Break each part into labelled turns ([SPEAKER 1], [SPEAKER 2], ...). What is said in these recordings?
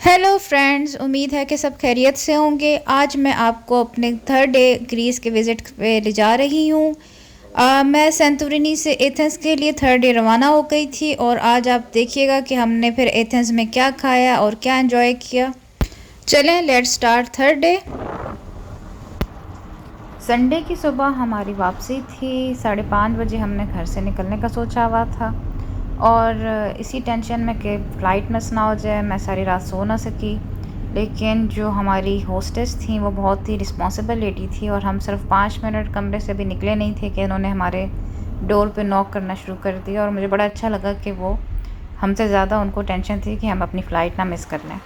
[SPEAKER 1] Hello friends, उम्मीद है कि सब खैरियत से होंगे। आज मैं आपको अपने थर्ड डे ग्रीस के विज़िट पे ले जा रही हूँ। मैं सेंटोरिनी से एथेंस के लिए थर्ड डे रवाना हो गई थी और आज आप देखिएगा कि हमने फिर एथेंस में क्या खाया और क्या एंजॉय किया। चलें, let's start third day. Sunday की सुबह हमारी वापसी थी। 5:30 बजे हमने घर से निकलने का सोचा हुआ था और इसी टेंशन में कि फ़्लाइट मिस ना हो जाए, मैं सारी रात सो ना सकी। लेकिन जो हमारी होस्टेस थी वो बहुत ही रिस्पॉन्सिबल लेडी थी और हम सिर्फ 5 मिनट कमरे से भी निकले नहीं थे कि उन्होंने हमारे डोर पे नॉक करना शुरू कर दिया। और मुझे बड़ा अच्छा लगा कि वो हमसे ज़्यादा उनको टेंशन थी कि हम अपनी फ़्लाइट ना मिस कर लें।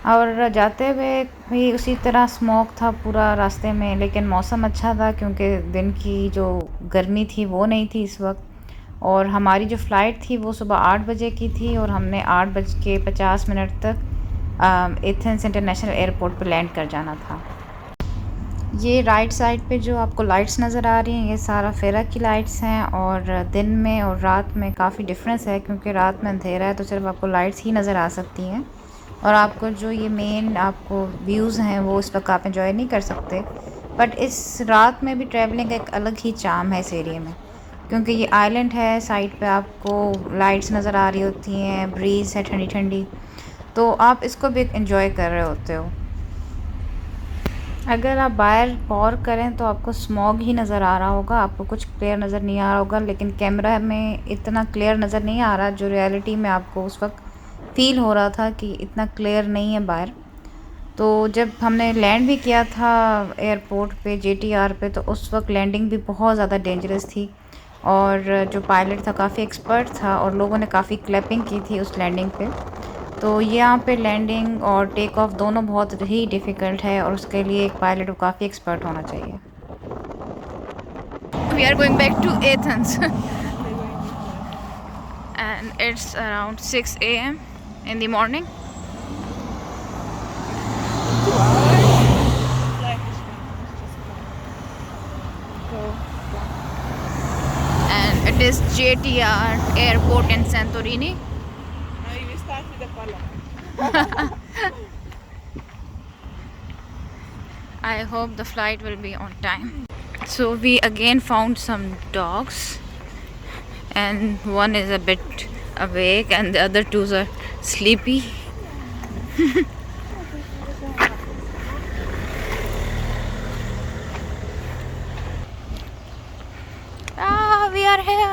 [SPEAKER 1] और जाते हुए भी उसी तरह स्मॉग था पूरा रास्ते में, लेकिन मौसम अच्छा था क्योंकि दिन की जो गर्मी थी वो नहीं थी इस वक्त। और हमारी जो फ़्लाइट थी वो सुबह 8 बजे की थी और हमने 8:50 तक एथेंस इंटरनेशनल एयरपोर्ट पर लैंड कर जाना था। ये राइट साइड पे जो आपको लाइट्स नज़र आ रही हैं, ये सारा फेरा की लाइट्स हैं और दिन में और रात में काफ़ी डिफरेंस है क्योंकि रात में अंधेरा है तो सिर्फ आपको लाइट्स ही नज़र आ सकती हैं और आपको जो ये मेन आपको व्यूज़ हैं वो इस वक्त आप एंजॉय नहीं कर सकते। बट इस रात में भी ट्रैवलिंग का एक अलग ही चार्म है इस एरिया में क्योंकि ये आइलैंड है। साइड पे आपको लाइट्स नज़र आ रही होती हैं, ब्रीज़ है ठंडी ठंडी, तो आप इसको भी एंजॉय कर रहे होते हो। अगर आप बाहर गौर करें तो आपको स्मॉग ही नज़र आ रहा होगा, आपको कुछ क्लियर नज़र नहीं आ रहा होगा, लेकिन कैमरा में इतना क्लियर नज़र नहीं आ रहा जो रियलिटी में आपको उस वक्त फ़ील हो रहा था कि इतना क्लियर नहीं है बाहर। तो जब हमने लैंड भी किया था एयरपोर्ट पे जेटीआर पे, तो उस वक्त लैंडिंग भी बहुत ज़्यादा डेंजरस थी और जो पायलट था काफ़ी एक्सपर्ट था और लोगों ने काफ़ी क्लैपिंग की थी उस लैंडिंग पे। तो यहाँ पे लैंडिंग और टेक ऑफ दोनों बहुत ही डिफ़िकल्ट है और उसके लिए एक पायलट को काफ़ी एक्सपर्ट होना चाहिए। We are going back to Athens and it's around 6 AM in the morning. And it is JTR airport in Santorini.
[SPEAKER 2] No, you start with the column.
[SPEAKER 1] I hope the flight will be on time. So we again found some dogs and one is a bit awake and the other two are sleepy. Ah, we are here.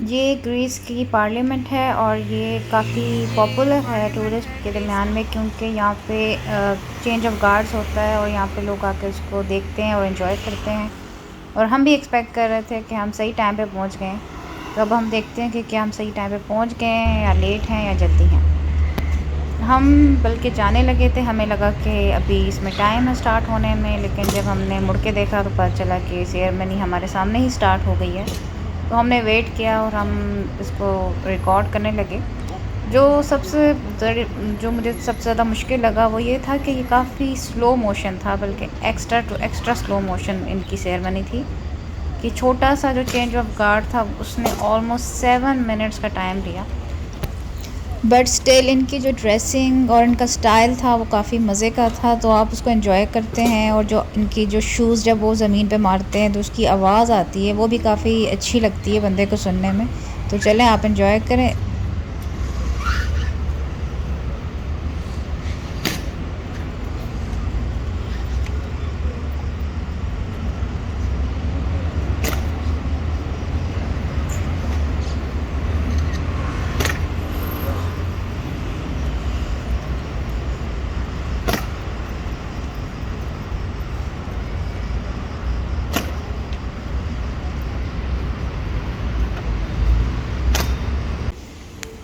[SPEAKER 1] ये Greece की parliament है और ये काफ़ी popular है tourist के दरमियान में क्योंकि यहाँ पे चेंज ऑफ गार्ड्स होता है और यहाँ पे लोग आकर उसको देखते हैं और एंजॉय करते हैं। और हम भी एक्सपेक्ट कर रहे थे कि हम सही टाइम पे पहुँच गए, तो अब हम देखते हैं कि क्या हम सही टाइम पे पहुँच गए हैं या लेट हैं या जल्दी हैं। हम बल्कि जाने लगे थे, हमें लगा कि अभी इसमें टाइम है स्टार्ट होने में, लेकिन जब हमने मुड़ के देखा तो पता चला कि सेरेमनी हमारे सामने ही स्टार्ट हो गई है। तो हमने वेट किया और हम इसको रिकॉर्ड करने लगे। जो मुझे सबसे ज़्यादा मुश्किल लगा वो ये था कि ये काफ़ी स्लो मोशन था, बल्कि extra to extra slow motion इनकी सेरेमनी थी कि छोटा सा जो चेंज ऑफ गार्ड था उसने ऑलमोस्ट 7 मिनट्स का टाइम लिया। बट स्टिल इनकी जो ड्रेसिंग और इनका स्टाइल था वो काफ़ी मज़े का था, तो आप उसको एंजॉय करते हैं। और जो इनकी जो शूज़ जब वो ज़मीन पे मारते हैं तो उसकी आवाज़ आती है, वो भी काफ़ी अच्छी लगती है बंदे को सुनने में। तो चलें, आप एंजॉय करें।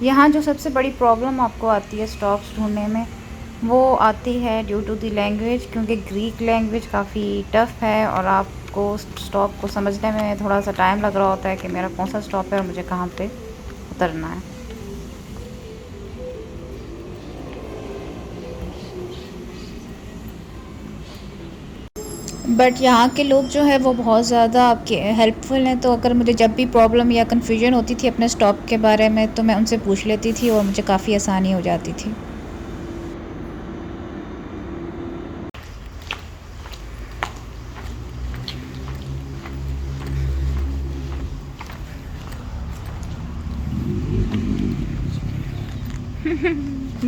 [SPEAKER 1] यहाँ जो सबसे बड़ी प्रॉब्लम आपको आती है स्टॉप्स ढूंढने में, वो आती है ड्यू टू द लैंग्वेज, क्योंकि ग्रीक लैंग्वेज काफ़ी टफ़ है और आपको स्टॉप को समझने में थोड़ा सा टाइम लग रहा होता है कि मेरा कौन सा स्टॉप है और मुझे कहाँ पे उतरना है। बट यहाँ के लोग जो है वो बहुत ज़्यादा आपके हेल्पफुल हैं, तो अगर मुझे जब भी प्रॉब्लम या कन्फ्यूजन होती थी अपने स्टॉप के बारे में तो मैं उनसे पूछ लेती थी और मुझे काफ़ी आसानी हो जाती थी।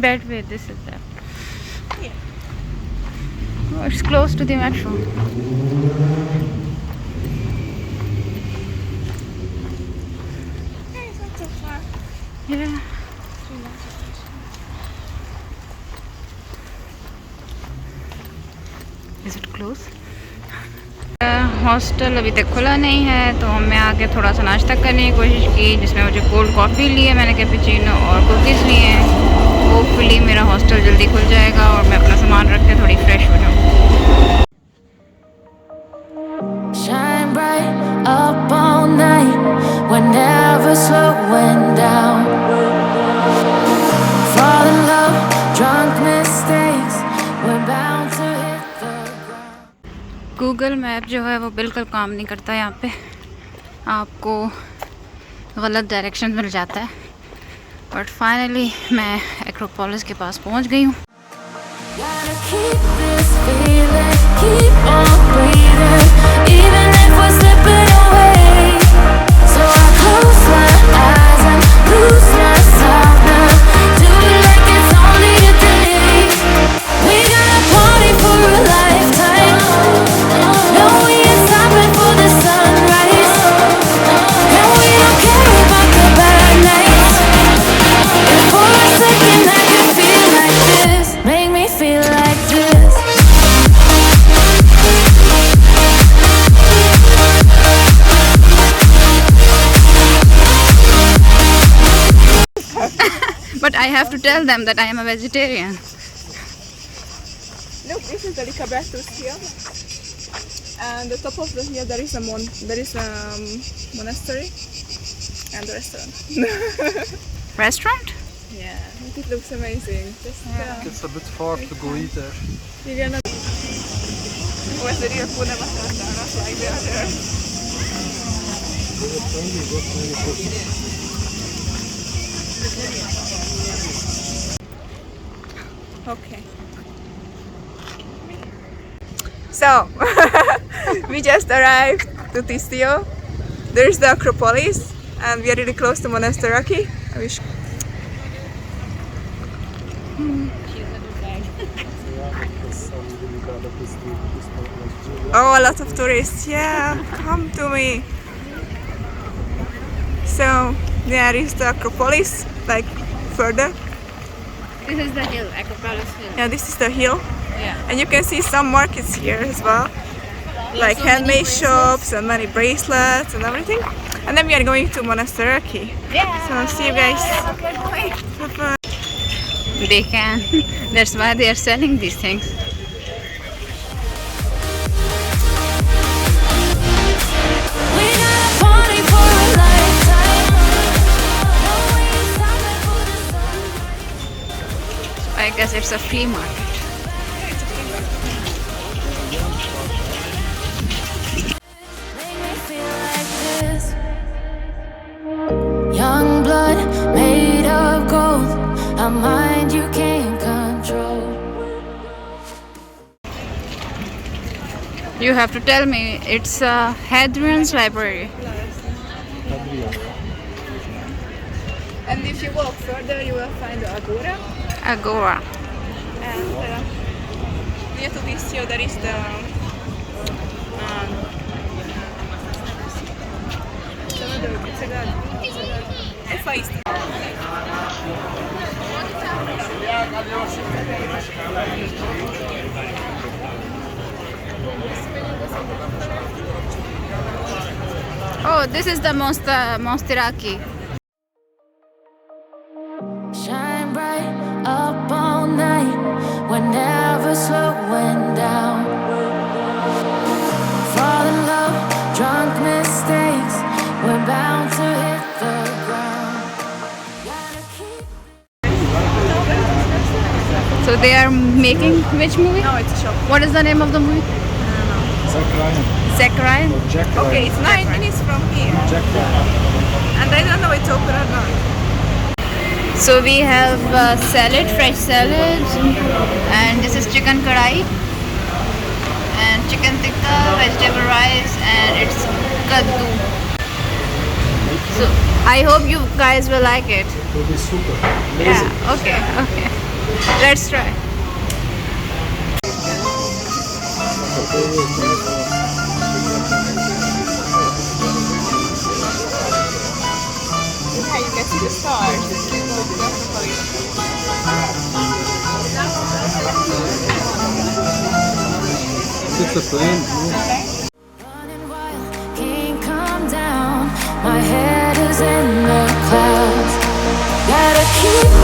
[SPEAKER 1] That way, this is that.
[SPEAKER 2] Yeah.
[SPEAKER 1] Oh, it's close to the metro.
[SPEAKER 2] Yeah, it's not so far.
[SPEAKER 1] Yeah. Is it close? Hostel अभी तक खुला नहीं है, तो हमने आके थोड़ा सा नाश्ता करने की कोशिश की, जिसमें मुझे कोल्ड कॉफ़ी ली है मैंने, कैपुचिनो और कुकीज़ लिए हैं। होपफुली मेरा हॉस्टल जल्दी खुल जाएगा और मैं अपना सामान रख के थोड़ी फ्रेश हो जाऊँ।
[SPEAKER 3] Shine bright up all night, we're never slowing down. Fall in love, drunk mistakes, we're bound to hit the ground.
[SPEAKER 1] Google map जो है वो बिल्कुल काम नहीं करता यहाँ पे, आपको गलत डायरेक्शन मिल जाता है। बट फाइनली मैं एक्रोपोलिस के पास पहुँच गई हूँ।
[SPEAKER 3] Gotta keep this feeling, keep on breathing, even if we're slipping away. So I close my eyes and lose myself now. Do it like it's only a day. We got a party for a lifetime. No, we ain't stopping for the sunrise. And we don't care about the bad nights. If for a second I can feel like this, make me feel like this.
[SPEAKER 1] But I have to tell them that I am a vegetarian.
[SPEAKER 2] Look, this is the Licabratus hill. And the top of the hill there is a monastery and a restaurant.
[SPEAKER 1] Restaurant?
[SPEAKER 2] Yeah, it looks amazing. Just,
[SPEAKER 4] It's a bit far to go eat there.
[SPEAKER 2] you're gonna... Oh, it's a real Pune Masala, not like the other. Okay. So, we just arrived to Tistio. There's the Acropolis, and we are really close to Monastiraki. I wish. Oh, a lot of tourists. Yeah, come to me. So, there is the Acropolis, like further.
[SPEAKER 1] This is the hill, Acropolis Hill.
[SPEAKER 2] Yeah, this is the hill.
[SPEAKER 1] Yeah.
[SPEAKER 2] And you can see some markets here as well, like handmade shops and many bracelets and everything. And then we are going to Monastiraki.
[SPEAKER 1] Yeah.
[SPEAKER 2] So see you guys. Bye-bye.
[SPEAKER 1] They can. That's why they are selling these things.
[SPEAKER 3] We got a party for a lifetime. No, we ain't stopping for the sunrise.
[SPEAKER 1] I guess it's a free market.
[SPEAKER 3] Make me feel like this. Young blood made of gold, a mind you can't control.
[SPEAKER 1] You have to tell me, it's Hadrian's library.
[SPEAKER 2] And if you walk further, you will find the Agora.
[SPEAKER 1] Agora.
[SPEAKER 2] And near to this here, there is the e Feist.
[SPEAKER 1] Oh, this is the Monastiraki.
[SPEAKER 3] Shine bright up all night, we're never slowing down. Fall in love, drunk mistakes, we're bound to hit the ground. Gotta keep
[SPEAKER 1] So they are making which movie?
[SPEAKER 2] No, it's a shop.
[SPEAKER 1] What is the name of the movie?
[SPEAKER 4] Zack Ryan.
[SPEAKER 1] Zac Ryan.
[SPEAKER 4] Or Jack Ryan.
[SPEAKER 2] Okay, it's 9 minutes from here,
[SPEAKER 4] Jack Ryan.
[SPEAKER 2] and I don't know it's open or not.
[SPEAKER 1] So we have salad, fresh salad, and this is chicken kadai, and chicken tikka, vegetable rice, and it's kaddu. So I hope you guys will like it.
[SPEAKER 4] It will be super.
[SPEAKER 1] Yeah. Okay. Okay. Let's try.
[SPEAKER 2] Yeah, you can see the stars.
[SPEAKER 4] It's a plane.
[SPEAKER 3] Running wild, can't calm down. My head is in the clouds. Gotta keep